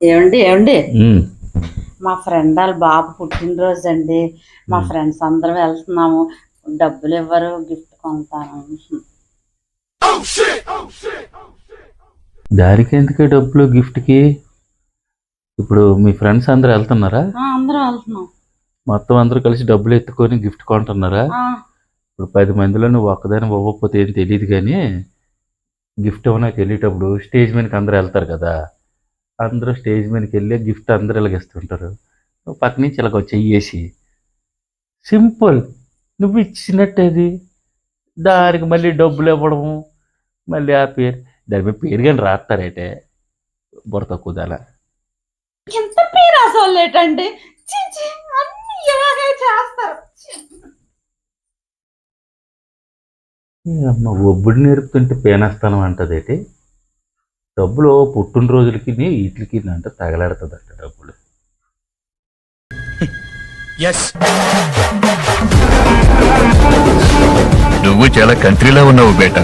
ఏమండి ఏమండి మా ఫ్రెండ్ వాళ్ళ బాబు పుట్టినరోజు అండి. మా ఫ్రెండ్స్ అందరం వెళ్తున్నాము. డబ్బులు ఇవ్వరు, గిఫ్ట్ కొంటాను. దానికి ఎందుకే డబ్బులు గిఫ్ట్కి? ఇప్పుడు మీ ఫ్రెండ్స్ అందరూ వెళ్తున్నారా? అందరం వెళ్తున్నాం. మొత్తం అందరూ కలిసి డబ్బులు ఎత్తుకొని గిఫ్ట్ కొంటున్నారా? ఇప్పుడు 10 మందిలో నువ్వు ఒక్కదాని ఇవ్వకపోతే ఏం తెలియదు, కానీ గిఫ్ట్ ఇవ్వడానికి వెళ్ళేటప్పుడు స్టేజ్ మీదకి అందరూ వెళ్తారు కదా, అందరూ స్టేజ్ మీదకి వెళ్ళి గిఫ్ట్ అందరూ ఇలాగిస్తుంటారు. నువ్వు పక్క నుంచి ఇలాగ చెయ్యేసి సింపుల్ నువ్వు ఇచ్చినట్టేది, దానికి మళ్ళీ డబ్బులు ఇవ్వడము, మళ్ళీ ఆ పేరు దాని మీద పేరు కానీ రాస్తారైతే బుర్ర తక్కువ దాలా. ఎంత పేరు అసలు ఏంటండి, అన్ని ఇలాగే చేస్తారు. ఒబ్బుడు నేర్పుతుంటే పేనేస్తానం అంటదేటి? డబ్బులు పుట్టినరోజులకి వీటికి అంటే తగలాడుతుందట డబ్బులు. నువ్వు చాలా కంట్రీలో ఉన్నావు బేటా.